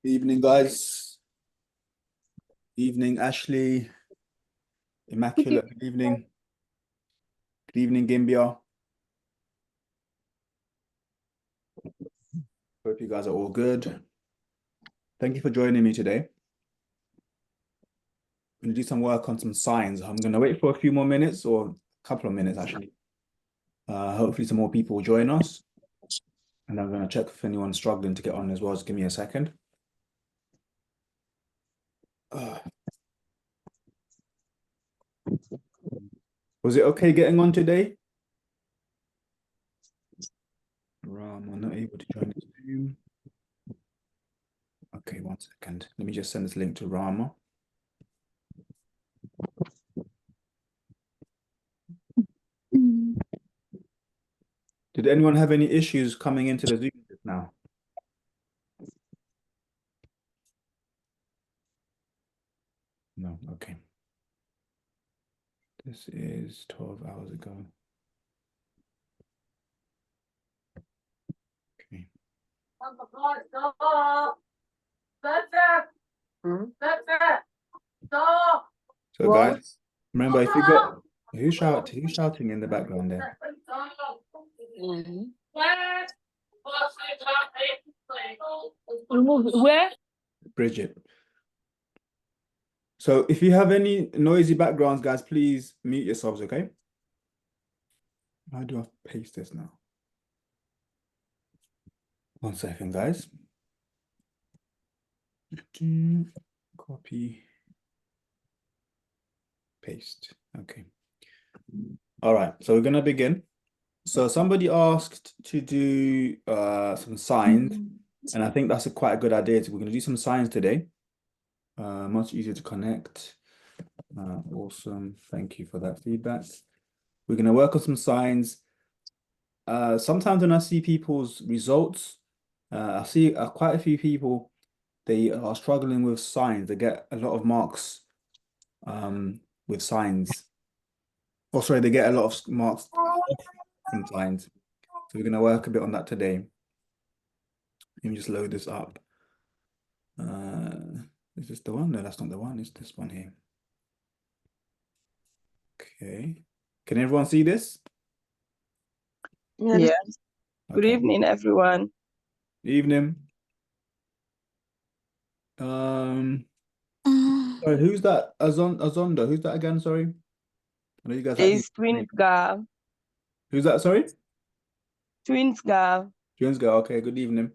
Evening, guys. Evening, Ashley. Immaculate. Good evening. Good evening, Gimbia. Hope you guys are all good. Thank you for joining me today. I'm going to do some work on some signs. I'm going to wait for a few more minutes, or a couple of minutes, actually. Hopefully some more people will join us. And I'm going to check if anyone's struggling to get on as well. Just give me a second. Was it okay getting on today? Ram, I'm not able to join the Zoom. Okay, 1 second. Let me just send this link to Rama. Did anyone have any issues coming into the Zoom just now? No, okay. This is 12 hours ago. Okay. So guys, remember if you got who's shouting in the background there? Where? Bridget. So if you have any noisy backgrounds, guys, please mute yourselves, okay? How do I paste this now? 1 second, guys. Copy, paste. Okay. All right, so we're gonna begin. So somebody asked to do some signs, and I think that's quite a good idea. So we're gonna do some signs today. Much easier to connect. Awesome. Thank you for that feedback. We're gonna work on some signs. Sometimes when I see people's results, I see quite a few people, they are struggling with signs. They get a lot of marks with signs. Oh, sorry, they get a lot of marks in signs. So we're going to work a bit on that today. Let me just load this up. Is this the one? No, that's not the one. It's this one here. Okay. Can everyone see this? Yes. Good Okay. evening, everyone. Evening. Sorry, who's that? Azondo. Who's that again? Sorry. I know you guys It's Twins Girl. Who's that? Sorry? Twins Girl. Twins Girl. Okay, good evening.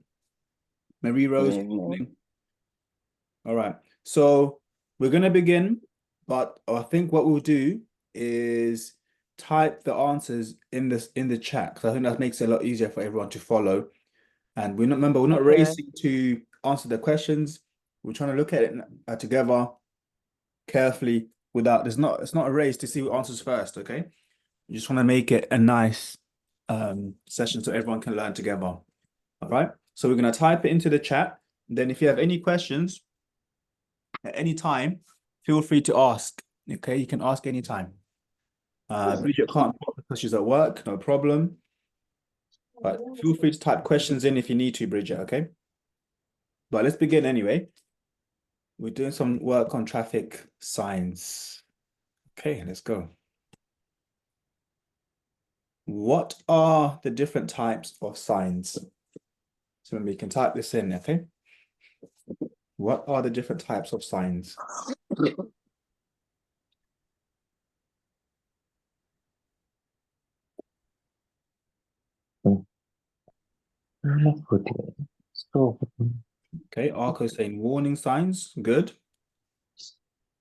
Marie Rose, Good evening. All right. So we're going to begin, but I think what we'll do is type the answers in the chat, because I think that makes it a lot easier for everyone to follow. And we're not racing to answer the questions. We're trying to look at it together carefully without, it's not a race to see who answers first, okay? You just want to make it a nice session so everyone can learn together. All right. So we're going to type it into the chat. Then if you have any questions at any time, feel free to ask. Okay, you can ask anytime. Bridget can't talk because she's at work, no problem. But feel free to type questions in if you need to, Bridget, okay? But let's begin anyway. We're doing some work on traffic signs. Okay, let's go. What are the different types of signs? So we can type this in, okay? What are the different types of signs? Okay, Arco is saying warning signs. Good.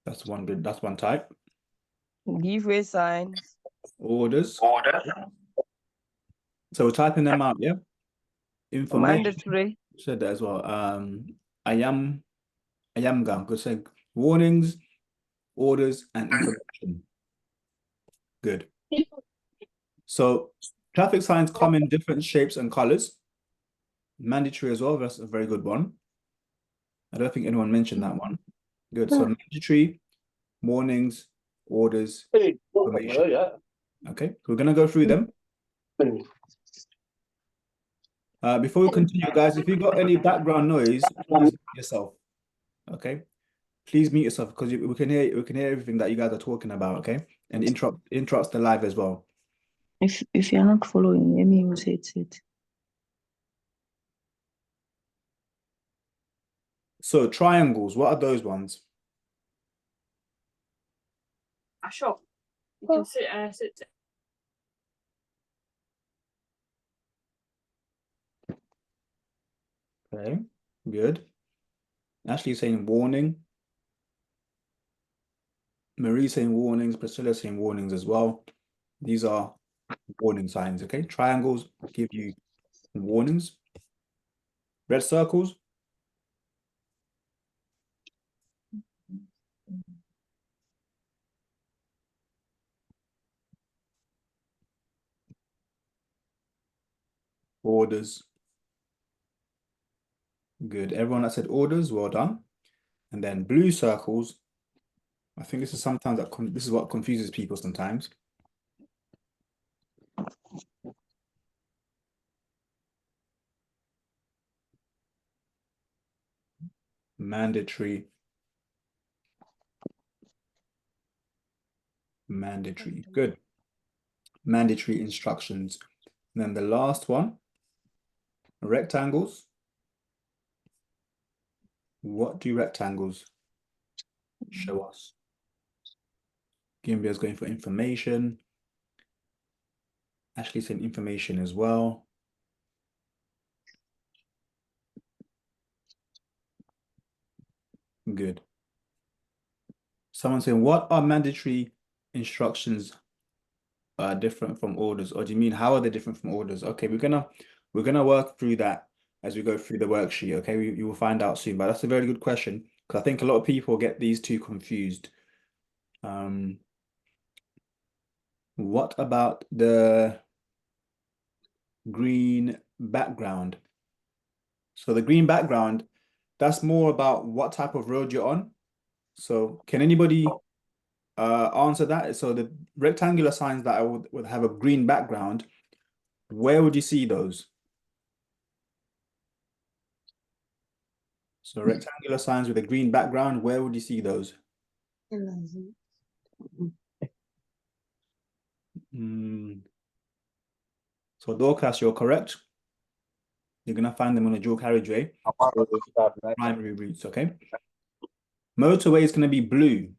That's one type. Giveaway signs. Orders. So we're typing them out, yeah? Information. Mandatory. said that as well. Ayamga, good saying. Warnings, orders, and information. Good. So traffic signs come in different shapes and colors. Mandatory as well. That's a very good one. I don't think anyone mentioned that one. Good. So mandatory, warnings, orders, information. Okay, we're gonna go through them. Before we continue, guys, if you got any background noise, please mute yourself. Okay, please mute yourself because we can hear everything that you guys are talking about. Okay, and interrupts the live as well. If you're not following, let me use it. So triangles, what are those ones? Sure. You can sit. Okay, good. Ashley saying warning. Marie saying warnings. Priscilla saying warnings as well. These are warning signs. Okay, triangles give you warnings. Red circles. Orders. Good. Everyone that said orders, well done. And then blue circles. I think this is sometimes this is what confuses people sometimes. Mandatory. Good. Mandatory instructions. And then the last one, rectangles. What do rectangles show us? Gimbia is going for information. Ashley's saying information as well. Good. Someone saying, what are mandatory instructions different from orders? Or do you mean how are they different from orders? Okay, we're gonna work through that as we go through the worksheet. Okay, you will find out soon. But that's a very good question because I think a lot of people get these two confused. What about the green background? So the green background, that's more about what type of road you're on. So can anybody answer that? So the rectangular signs that I would have a green background, where would you see those? So rectangular signs with a green background, where would you see those? So Dorcas, you're correct. You're gonna find them on a dual carriageway, primary routes, okay? Motorway is gonna be blue.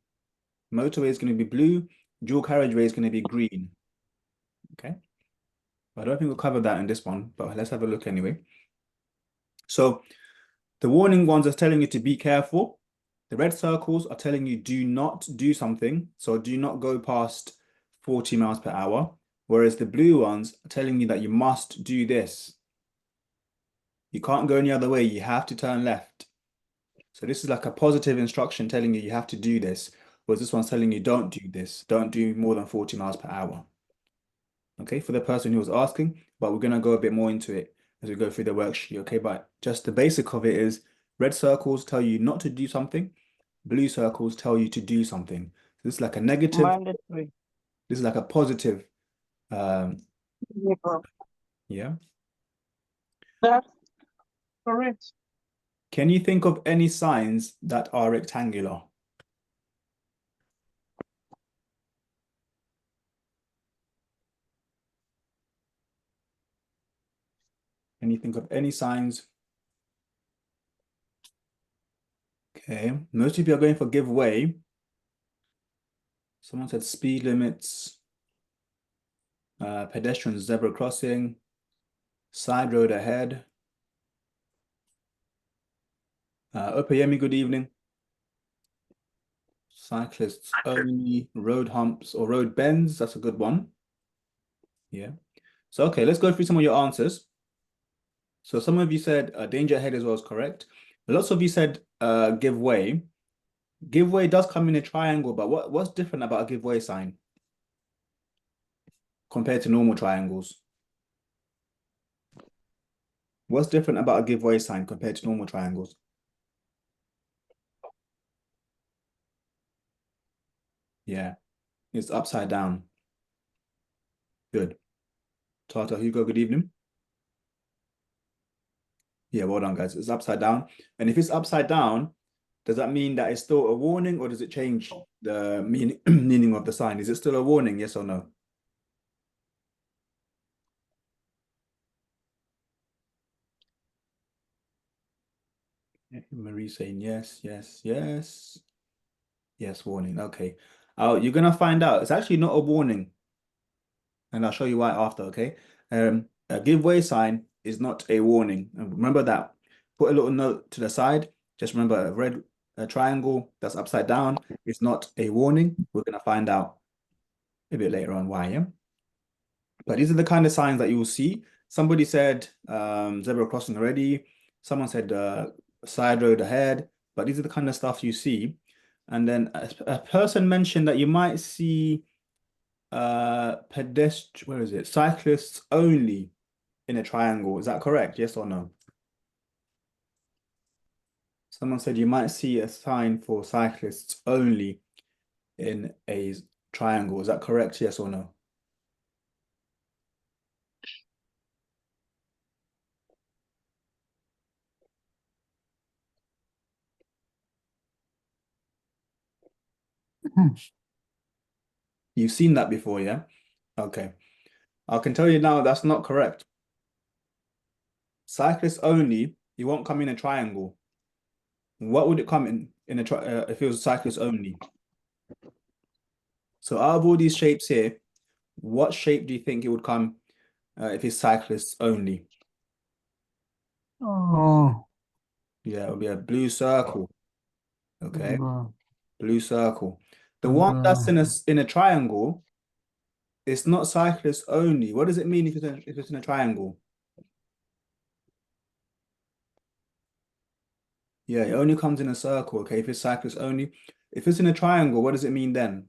Motorway is gonna be blue. Dual carriageway is gonna be green. Okay. I don't think we'll cover that in this one, but let's have a look anyway. So the warning ones are telling you to be careful. The red circles are telling you do not do something. So do not go past 40 miles per hour. Whereas the blue ones are telling you that you must do this. You can't go any other way. You have to turn left. So this is like a positive instruction telling you you have to do this. Whereas this one's telling you don't do this. Don't do more than 40 miles per hour. Okay, for the person who was asking, but we're going to go a bit more into it as we go through the worksheet. Okay, but just the basic of it is red circles tell you not to do something. Blue circles tell you to do something. So this is like a negative. Mandatory. This is like a positive. Yeah. That's correct. Can you think of any signs that are rectangular? Can you think of any signs? Okay, most of you are going for give way. Someone said speed limits, pedestrian zebra crossing, side road ahead. Opeyemi, good evening. Cyclists only, road humps or road bends. That's a good one. Yeah. So, okay, let's go through some of your answers. So some of you said danger ahead as well is correct. Lots of you said give way. Give way does come in a triangle, but what's different about a give way sign compared to normal triangles? What's different about a give way sign compared to normal triangles? Yeah, it's upside down. Good. Tata, Hugo, good evening. Yeah, well done, guys. It's upside down. And if it's upside down, does that mean that it's still a warning, or does it change the meaning of the sign? Is it still a warning, yes or no? Marie saying yes, yes, yes. Yes, warning. Okay. You're gonna find out. It's actually not a warning, and I'll show you why after, okay? A give way sign is not a warning. And remember that. Put a little note to the side. Just remember a red triangle that's upside down is not a warning. We're gonna find out a bit later on why, yeah? But these are the kind of signs that you will see. Somebody said zebra crossing already. Someone said side road ahead. But these are the kind of stuff you see. And then a person mentioned that you might see where is it? Cyclists only in a triangle. Is that correct? Yes or no? Someone said you might see a sign for cyclists only in a triangle. Is that correct? Yes or no? You've seen that before, yeah? Okay. I can tell you now that's not correct. Cyclists only, you won't come in a triangle. What would it come in a if it was cyclists only? So out of all these shapes here, what shape do you think it would come if it's cyclists only? Oh, Yeah, it would be a blue circle. Okay, wow. blue circle. The one that's in a triangle, it's not cyclists only. What does it mean if it's in a triangle? Yeah, it only comes in a circle, okay, if it's cyclists only. If it's in a triangle, what does it mean then?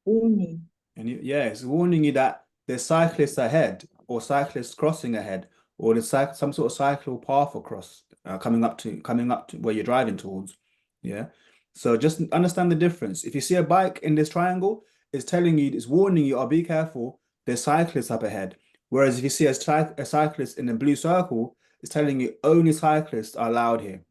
Warning. And yeah, it's warning you that there's cyclists ahead, or cyclists crossing ahead, or there's some sort of cycle path across coming up to where you're driving towards. Yeah. So just understand the difference. If you see a bike in this triangle, it's telling you, it's warning you, oh, be careful, there's cyclists up ahead. Whereas if you see a cyclist in a blue circle, it's telling you only cyclists are allowed here.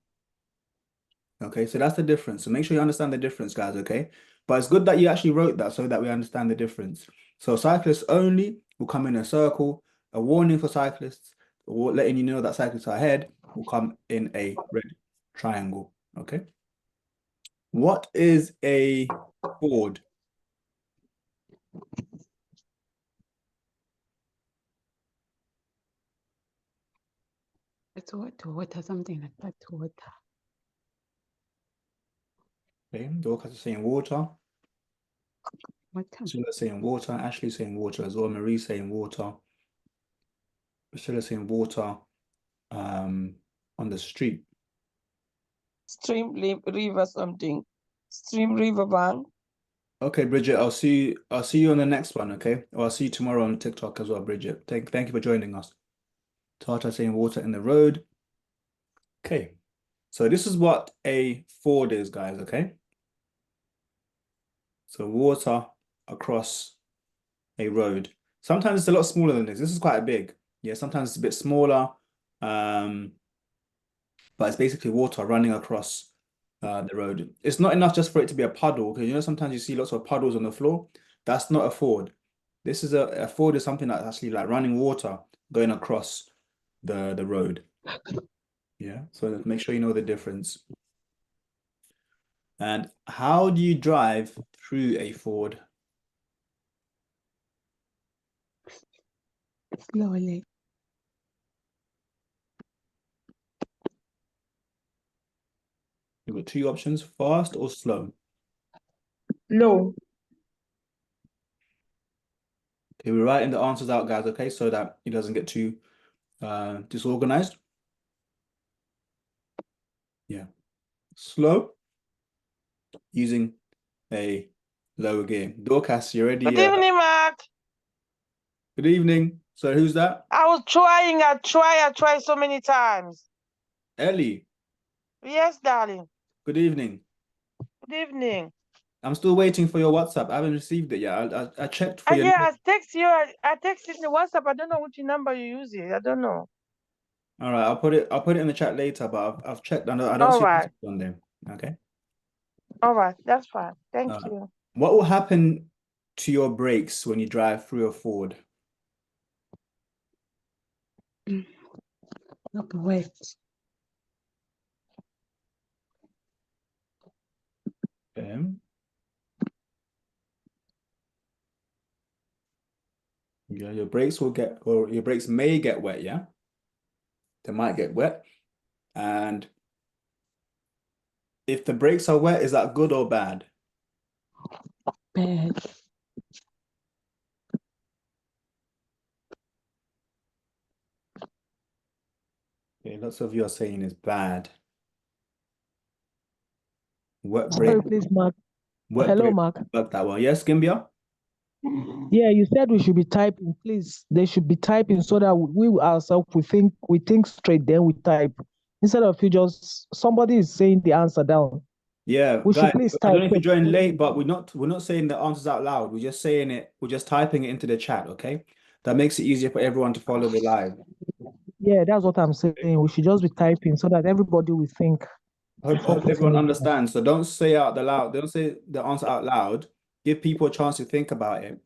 Okay, so that's the difference. So make sure you understand the difference, guys, okay? But it's good that you actually wrote that so that we understand the difference. So cyclists only will come in a circle. A warning for cyclists, or letting you know that cyclists are ahead, will come in a red triangle, okay? What is a ford? It's water, something like that, water. Okay, Dorcas is saying water. Water. Sheila's saying water. Ashley's saying water as well. Marie's saying water. Sheila's saying water on the street. Stream, river, something. Stream, river bank. Okay, Bridget, I'll see you on the next one, okay? Or I'll see you tomorrow on TikTok as well, Bridget. Thank you for joining us. Tata saying water in the road. Okay. So this is what a ford is, guys, okay? So water across a road. Sometimes it's a lot smaller than this. This is quite big. Yeah, sometimes it's a bit smaller. But it's basically water running across the road. It's not enough just for it to be a puddle, because you know sometimes you see lots of puddles on the floor. That's not a ford. This is a ford is something that's actually like running water going across the road. Yeah, so make sure you know the difference. And how do you drive through a ford? Slowly. You've got two options, fast or slow. Low. Okay, we're writing the answers out, guys, okay, so that it doesn't get too disorganized. Yeah. Slow using a lower gear. Dorcas, you ready? Good evening, Mark. Good evening. So who's that? I was trying, I tried so many times. Ellie. Yes, darling. Good evening. Good evening. I'm still waiting for your WhatsApp. I haven't received it yet. I checked for your Yeah, I text you. I texted the WhatsApp. I don't know which number you're using. I don't know. All right, I'll put it in the chat later, but I've checked. I don't All see right. it on there. Okay. All right, that's fine. Thank you. What will happen to your brakes when you drive through a Ford? Look, wait. Okay. Yeah, your brakes may get wet, yeah? They might get wet. And if the brakes are wet, is that good or bad? Bad. Okay, lots of you are saying it's bad. Wet Sorry, brake, please, Mark. wet Hello, brake Mark. work that well. Yes, Gimbia? Yeah, you said we should be typing. Please, they should be typing so that we ourselves we think straight, then we type. Instead of you just somebody is saying the answer down. Yeah, We should guys, please I don't type. know if you joined late, but we're not saying the answers out loud. We're just saying it, we're just typing it into the chat, okay? That makes it easier for everyone to follow the live. Yeah, that's what I'm saying. We should just be typing so that everybody will think. Hope everyone understands. So don't say don't say the answer out loud. Give people a chance to think about it.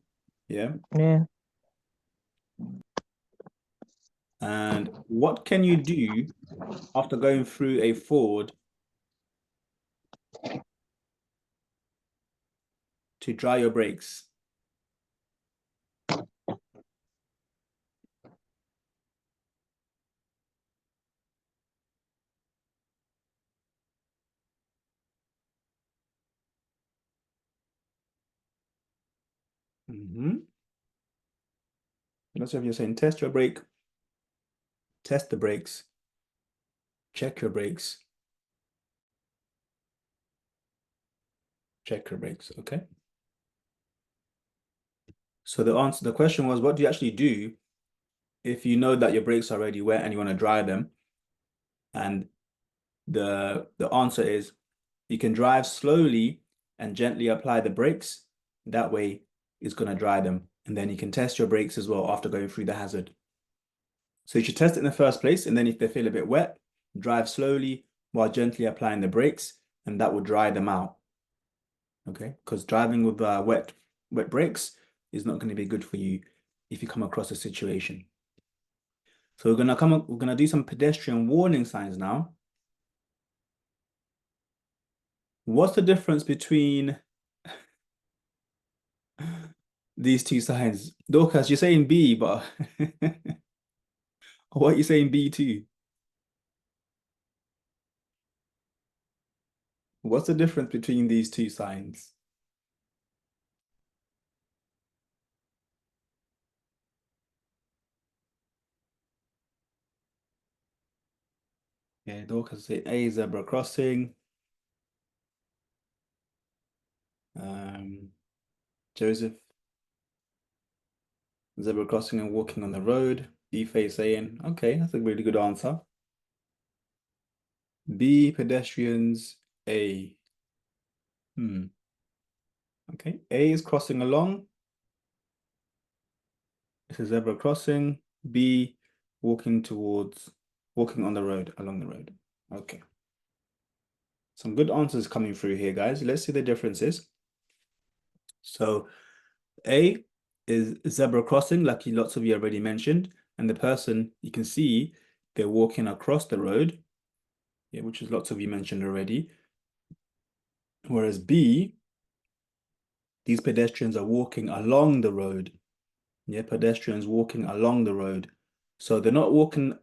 Yeah. Yeah. And what can you do after going through a Ford to dry your brakes? Lots of you are saying test your brake, test the brakes, check your brakes, check your brakes. Okay. So the question was, what do you actually do if you know that your brakes are already wet and you want to dry them? And the answer is you can drive slowly and gently apply the brakes. That way it's going to dry them. And then you can test your brakes as well after going through the hazard. So you should test it in the first place. And then if they feel a bit wet, drive slowly while gently applying the brakes, and that will dry them out. Okay, because driving with wet brakes is not going to be good for you if you come across a situation. So we're gonna do some pedestrian warning signs now. What's the difference between these two signs? Dorcas, you're saying B, but what are you saying B too? What's the difference between these two signs? Yeah, Dorcas say A, zebra crossing. Joseph, zebra crossing and walking on the road. B-Face saying, okay, that's a really good answer. B, pedestrians. A. Okay, A is crossing along. It's a zebra crossing. B, walking on the road, along the road. Okay. Some good answers coming through here, guys. Let's see the differences. So A is zebra crossing, like lots of you already mentioned. And the person, you can see they're walking across the road, yeah, which is lots of you mentioned already. Whereas B, these pedestrians are walking along the road. Yeah, pedestrians walking along the road. So they're not walking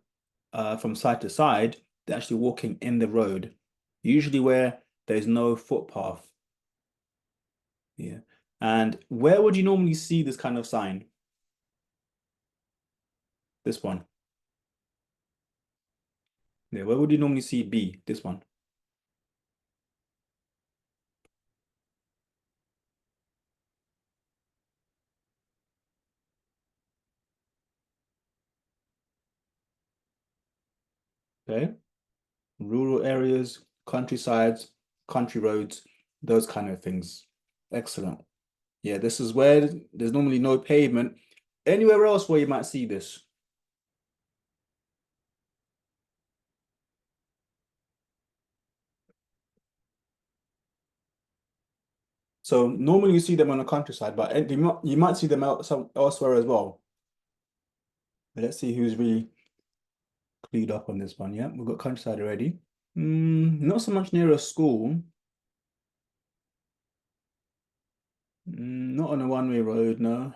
from side to side, they're actually walking in the road, usually where there's no footpath. Yeah. And where would you normally see this kind of sign? This one. Yeah, where would you normally see B? This one. Okay. Rural areas, countrysides, country roads, those kind of things. Excellent. Yeah, this is where there's normally no pavement. Anywhere else where you might see this? So normally you see them on the countryside, but you might see them elsewhere as well. But let's see who's really clued up on this one. Yeah, we've got countryside already. Not so much near a school. Not on a one-way road, no.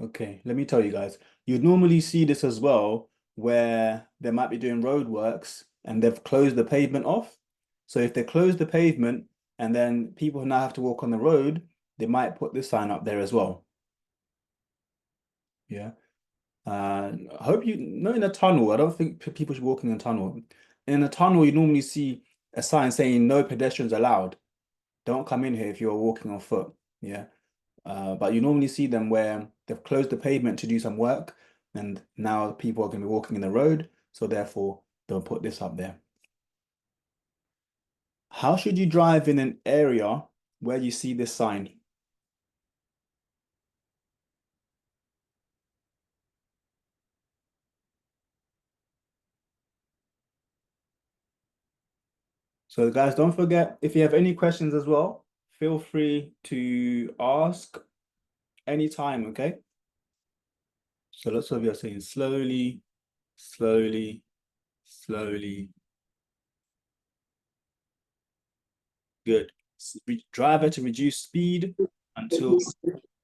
Okay, let me tell you guys. You'd normally see this as well, where they might be doing road works and they've closed the pavement off. So if they close the pavement and then people now have to walk on the road, they might put this sign up there as well. Yeah. I hope you know in a tunnel, I don't think people should be walking in a tunnel. In a tunnel, you normally see a sign saying no pedestrians allowed. Don't come in here if you're walking on foot. Yeah. But you normally see them where they've closed the pavement to do some work, and now people are going to be walking in the road, so therefore they'll put this up there. How should you drive in an area where you see this sign? So guys, don't forget, if you have any questions as well, feel free to ask anytime, okay? So lots of you are saying slowly, slowly, slowly. Good. Driver to reduce speed until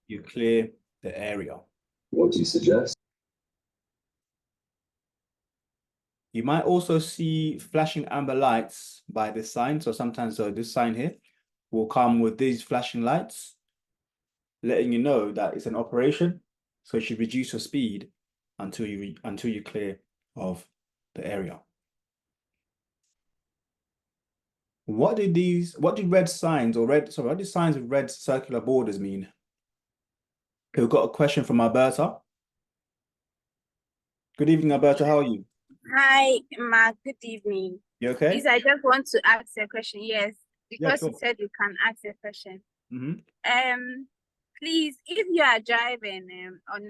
you clear the area. What do you suggest? You might also see flashing amber lights by this sign. So sometimes this sign here will come with these flashing lights, letting you know that it's an operation. So you should reduce your speed until you clear of the area. What did red signs what did signs with red circular borders mean? Okay, we've got a question from Alberta. Good evening, Alberta. How are you? Hi, Mark. Good evening. You okay? Please, I just want to ask a question. Yes, because sure. you said you can ask a question. Mm-hmm. Please, if you are driving on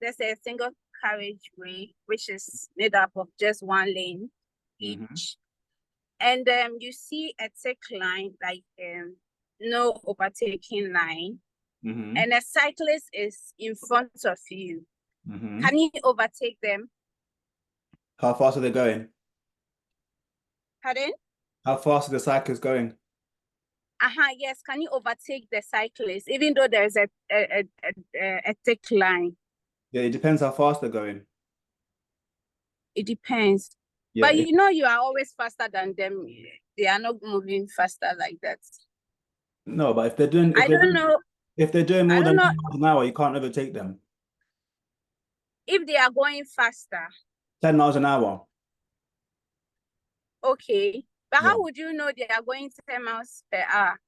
let's say a single carriageway, which is made up of just one lane each, and you see a thick line like no overtaking line, and a cyclist is in front of you, can you overtake them? How fast are they going? Pardon? How fast are the cyclists going? Yes, can you overtake the cyclist even though there's a thick line? Yeah, it depends how fast they're going. It depends. Yeah, But you know you are always faster than them. They are not moving faster like that. no, but if they're doing if they're doing more than 10 miles an hour, you can't overtake them. If they are going faster. 10 miles an hour. Okay. But how would you know they are going 10 miles per hour?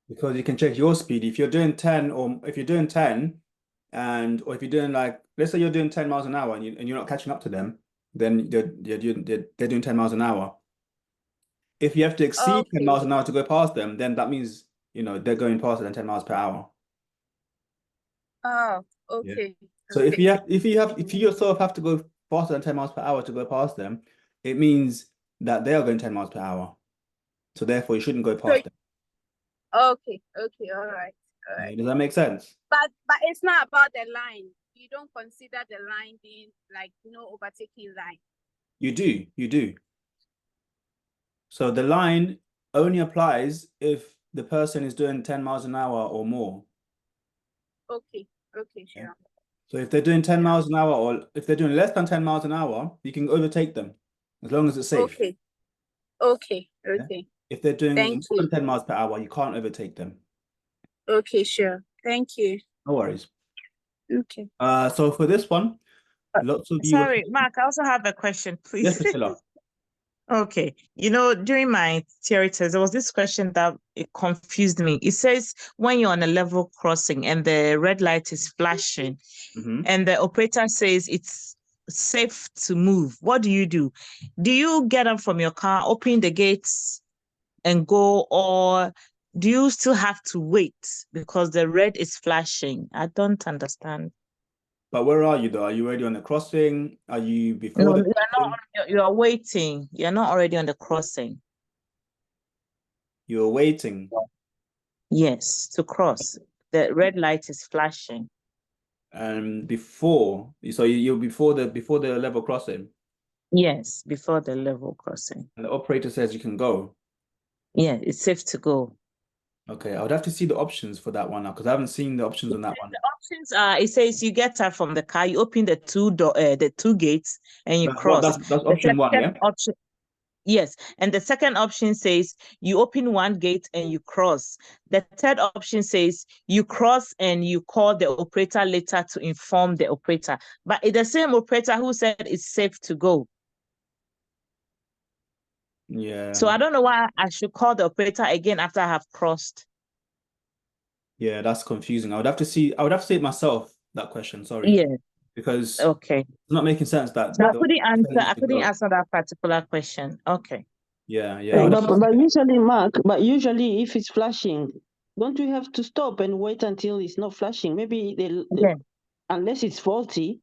Because you can check your speed. If you're doing 10 or if you're doing 10 or if you're doing like, let's say you're doing 10 miles an hour and you're not catching up to them, then they're doing 10 miles an hour. If you have to exceed 10 miles an hour to go past them, then that means, they're going faster than 10 miles per hour. Oh, okay. Yeah. So if you yourself have to go faster than 10 miles per hour to go past them, it means that they are going 10 miles per hour. So therefore you shouldn't go past them. Okay, all right. Does that make sense? But it's not about the line. You don't consider the line being like no overtaking line. You do. So the line only applies if the person is doing 10 miles an hour or more. Okay, sure. Yeah. So if they're doing 10 miles an hour or if they're doing less than 10 miles an hour, you can overtake them as long as it's safe. Okay. Yeah? If they're doing more than 10 miles per hour, you can't overtake them. Okay, sure. Thank you. No worries. Okay. So for this one, lots of you. Sorry, Mark, I also have a question, Yes, please. Priscilla. Okay. You know, during my theory test, there was this question that it confused me. It says when you're on a level crossing and the red light is flashing Mhm. and the operator says it's safe to move, what do you do? Do you get up from your car, open the gates and go, or do you still have to wait because the red is flashing? I don't understand. But where are you though? Are you already on the crossing? Are you before No, the you're crossing? not, you're waiting. You're not already on the crossing. You're waiting. Yes, to cross. The red light is flashing. Before, so you're before the level crossing, Yes, before the level crossing. and the operator says you can go. Yeah, it's safe to go. Okay, I would have to see the options for that one now because I haven't seen the options on that one. The options are, it says you get out from the car, you open the two gates and you That's what cross. that's The option one, yeah? second option, yes, and the second option says you open one gate and you cross. The third option says you cross and you call the operator later to inform the operator. But it's the same operator who said it's safe to go. Yeah. So I don't know why I should call the operator again after I have crossed. Yeah, that's confusing. I would have to see it myself, that question, sorry. Yeah, Because okay. it's not making sense that So I the couldn't answer. telling you I to couldn't go. answer that particular question. Okay. Yeah, yeah. I would have to But usually, Mark, usually if it's flashing, don't we have to stop and wait until it's not flashing? Maybe Yeah. unless it's faulty.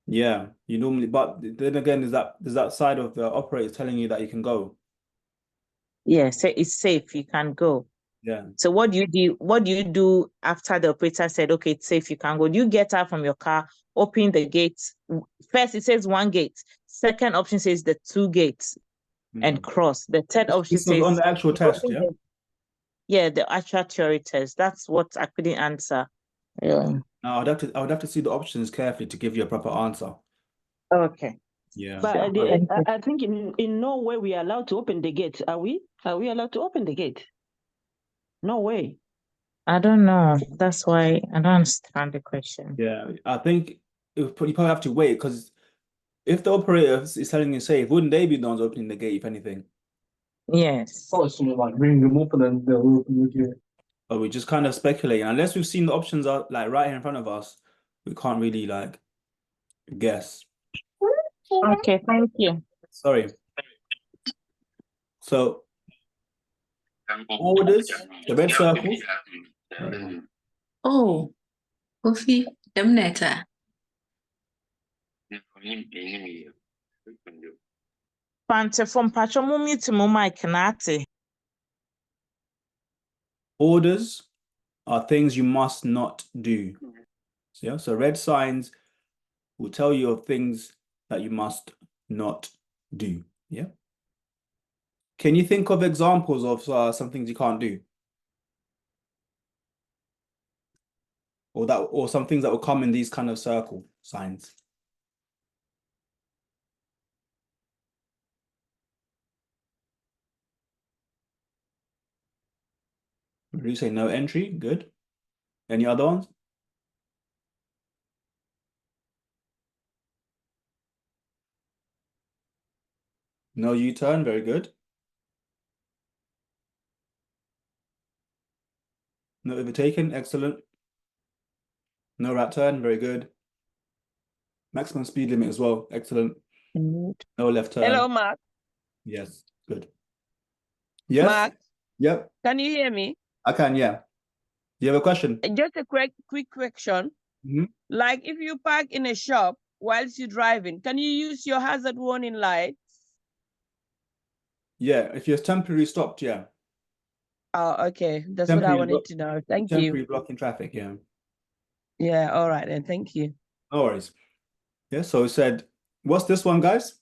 Yeah, you normally, but then again, there's that side of the operator telling you that you can go. Yeah. Say it's safe. You can go. Yeah. So what do you do? What do you do after the operator said, okay, it's safe, you can go? Do you get out from your car, open the gates? First, it says one gate. Second option says the two gates and cross. The third option This was says on the actual you test, open yeah? the- yeah, the actual theory test. That's what I couldn't answer. Yeah. Now I would have to see the options carefully to give you a proper answer. Okay. Yeah. But Thank you. I think in no way we are allowed to open the gate. Are we? Are we allowed to open the gate? No way. I don't know. That's why I don't understand the question. Yeah, I think you probably have to wait because if the operator is telling you safe, wouldn't they be the ones opening the gate if anything? Yes. Like ring them up and then they'll open the gate. Or we just kind of speculating. Unless we've seen the options are like right here in front of us, we can't really like guess. Okay, thank you. Sorry. So orders, the red circles. Oh, Kofi, Demneta. Pante from Pachomu to Mumai Kanate. Orders are things you must not do. Yeah, so red signs will tell you of things that you must not do. Yeah. Can you think of examples of some things you can't do? Or some things that will come in these kind of circle signs? Would you say no entry? Good. Any other ones? No U-turn, very good. No overtaken, excellent. No right turn, very good. Maximum speed limit as well, excellent. No left turn. Hello, Mark. Yes, good. Yes. Mark, Yep, can you hear me? I can, yeah. Do you have a question? Just a quick question. Mhm. Like if you park in a shop whilst you're driving, can you use your hazard warning light? Yeah, if you're temporarily stopped, yeah. Oh, okay. That's what I Temporary wanted to know. Thank you. Temporary blocking traffic, yeah. Yeah, all right then. Thank you. No worries. Yeah, so it said, what's this one, guys?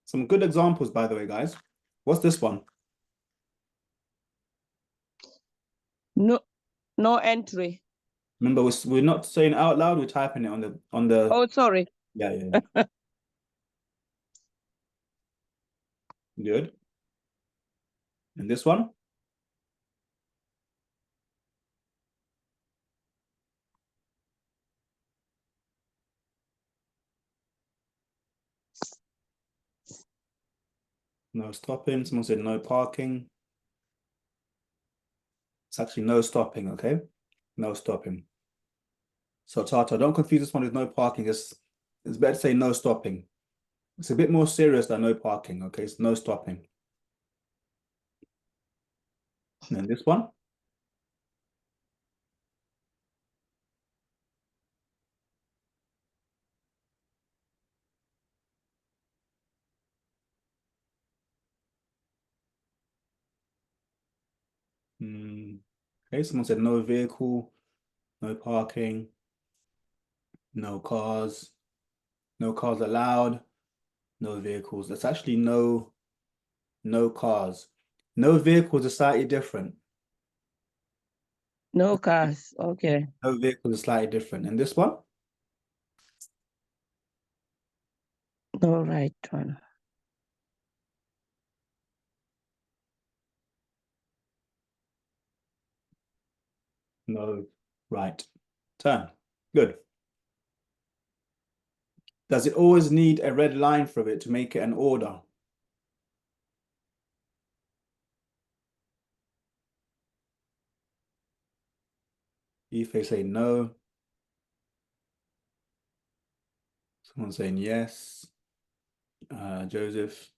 Some good examples, by the way, guys. What's this one? No entry. Remember, we're not saying it out loud, we're typing it on the Oh, sorry. yeah. Good. And this one? No stopping. Someone said no parking. It's actually no stopping, okay? No stopping. So Tata, don't confuse this one with no parking. It's better to say no stopping. It's a bit more serious than no parking, okay? It's no stopping. And then this one. Okay, someone said no vehicle, no parking, no cars allowed, no vehicles. That's actually no cars. No vehicles are slightly different. No cars. Okay. No vehicles are slightly different. And this one? No right one. No right turn. Good. Does it always need a red line through it to make it an order? If they say no. Someone saying yes. Joseph.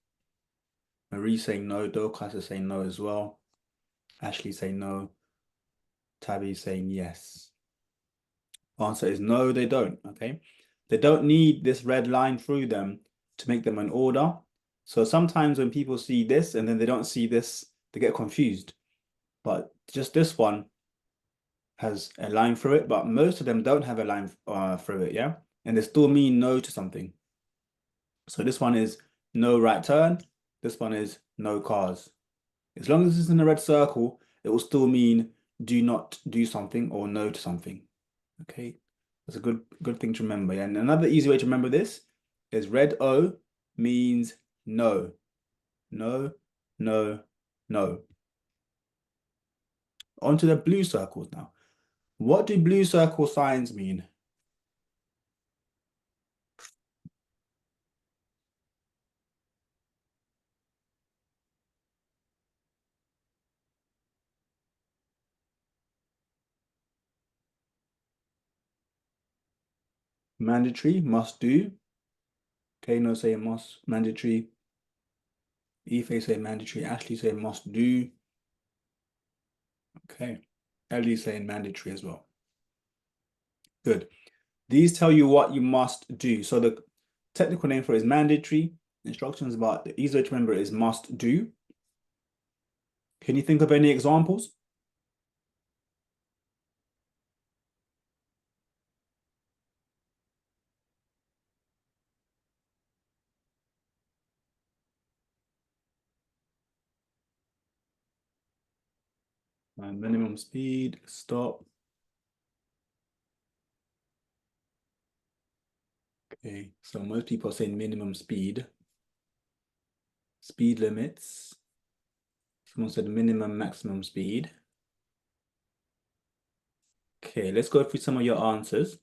Marie saying no. Dorcas is saying no as well. Ashley saying no. Tabby saying yes. Answer is no, they don't, okay? They don't need this red line through them to make them an order. So sometimes when people see this and then they don't see this, they get confused. But just this one has a line through it, but most of them don't have a line through it, yeah? And they still mean no to something. So this one is no right turn. This one is no cars. As long as it's in a red circle, it will still mean do not do something or no to something. Okay, that's a good thing to remember. Yeah? And another easy way to remember this is red O means no. No, no, no. Onto the blue circles now. What do blue circle signs mean? Mandatory, must do. Kano say must, mandatory. Ife say mandatory. Ashley say must do. Okay. Ellie saying mandatory as well. Good. These tell you what you must do. So the technical name for it is mandatory. Instructions about the easy way to remember it is must do. Can you think of any examples? Minimum speed, stop. Okay, so most people are saying minimum speed. Speed limits. Someone said minimum, maximum speed. Okay, let's go through some of your answers.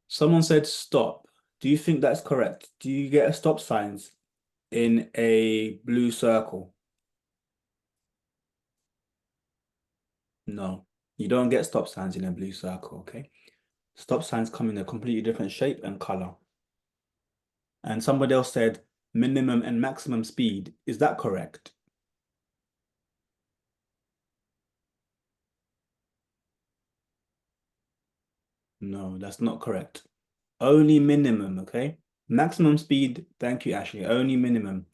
Someone said stop. Do you think that's correct? Do you get a stop signs in a blue circle? No, you don't get stop signs in a blue circle, okay? Stop signs come in a completely different shape and color. And somebody else said minimum and maximum speed. Is that correct? No, that's not correct. Only minimum, okay? Maximum speed, thank you, Ashley. Only minimum.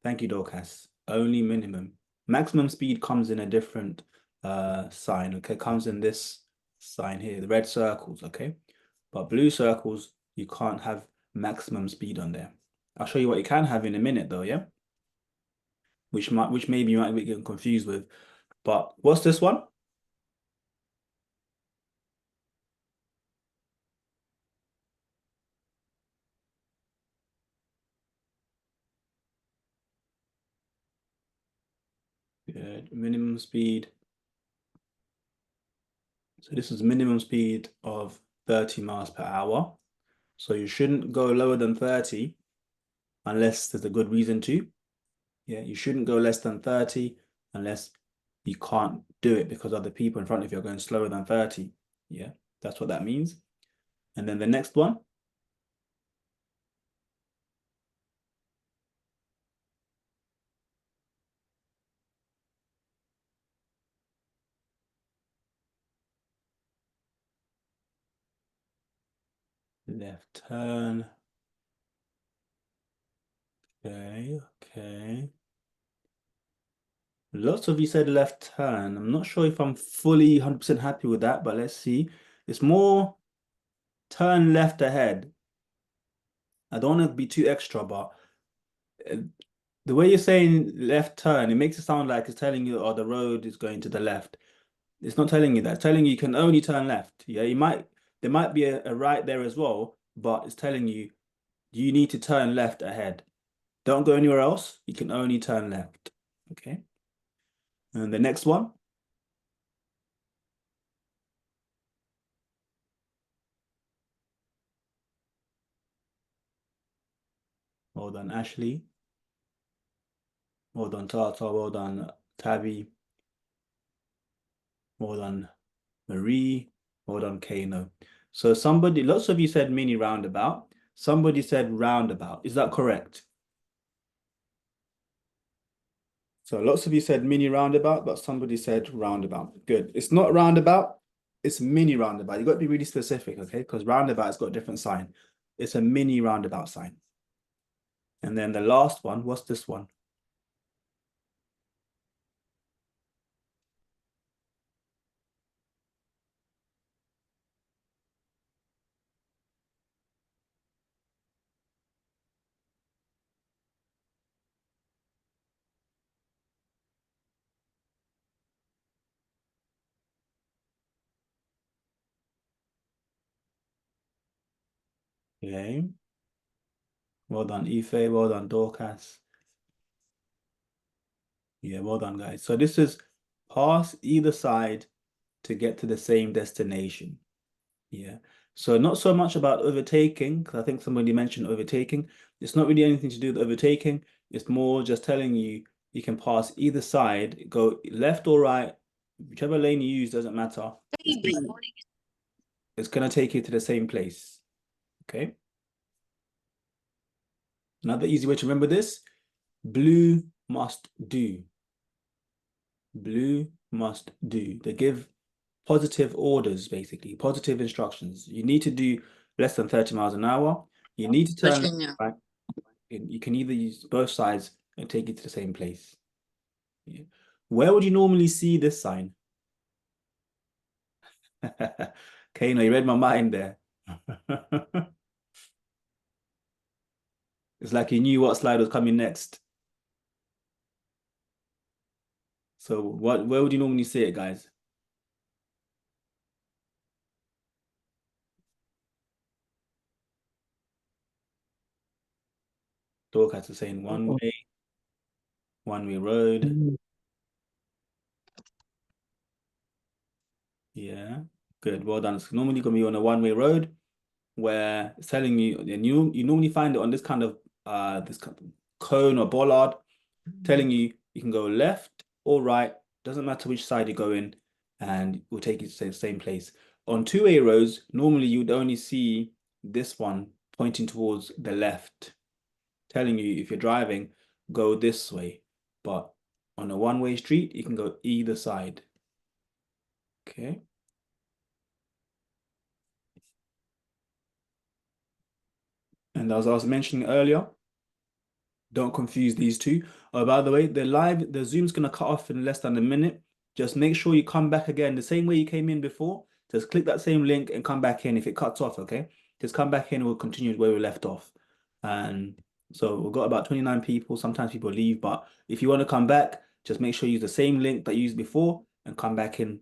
Thank you, Dorcas. Only minimum. Maximum speed comes in a different sign, okay? Comes in this sign here, the red circles, okay? But blue circles, you can't have maximum speed on there. I'll show you what you can have in a minute though, yeah? Which maybe you might be getting confused with. But what's this one? Good. Minimum speed. So this is minimum speed of 30 miles per hour. So you shouldn't go lower than 30 unless there's a good reason to. Yeah, you shouldn't go less than 30 unless you can't do it because other people in front of you are going slower than 30. Yeah, that's what that means. And then the next one. Left turn. Okay. Lots of you said left turn. I'm not sure if I'm fully 100% happy with that, but let's see. It's more turn left ahead. I don't want to be too extra, but the way you're saying left turn, it makes it sound like it's telling you, oh, the road is going to the left. It's not telling you that. It's telling you can only turn left. Yeah, there might be a right there as well, but it's telling you you need to turn left ahead. Don't go anywhere else. You can only turn left. Okay. And the next one. Well done, Ashley. Well done, Tata. Well done, Tabby. Well done, Marie. Well done, Kano. So lots of you said mini roundabout. Somebody said roundabout. Is that correct? So lots of you said mini roundabout, but somebody said roundabout. Good. It's not roundabout. It's mini roundabout. You've got to be really specific, okay? Because roundabout's got a different sign. It's a mini roundabout sign. And then the last one, what's this one? Okay. Well done, Ife. Well done, Dorcas. Yeah, well done, guys. So this is pass either side to get to the same destination. Yeah. So not so much about overtaking, because I think somebody mentioned overtaking. It's not really anything to do with overtaking. It's more just telling you you can pass either side, go left or right, whichever lane you use doesn't matter. It's going to take you to the same place. Okay. Another easy way to remember this, blue must do. Blue must do. They give positive orders, basically, positive instructions. You need to do less than 30 miles an hour. You need to turn right. You can either use both sides and take you to the same place. Yeah. Where would you normally see this sign? Kano, you read my mind there. It's like you knew what slide was coming next. So where would you normally see it, guys? Dorcas is saying one way road. Yeah, good. Well done. It's normally going to be on a one-way road where it's telling you, and you normally find it on this kind of cone or bollard, telling you you can go left or right, doesn't matter which side you go in, and it will take you to the same place. On two-way roads, normally you would only see this one pointing towards the left, telling you if you're driving, go this way. But on a one-way street, you can go either side. Okay. And as I was mentioning earlier, don't confuse these two. Oh, by the way, the Zoom's going to cut off in less than a minute. Just make sure you come back again the same way you came in before. Just click that same link and come back in if it cuts off, okay? Just come back in and we'll continue where we left off. And so we've got about 29 people. Sometimes people leave, but if you want to come back, just make sure you use the same link that you used before and come back in.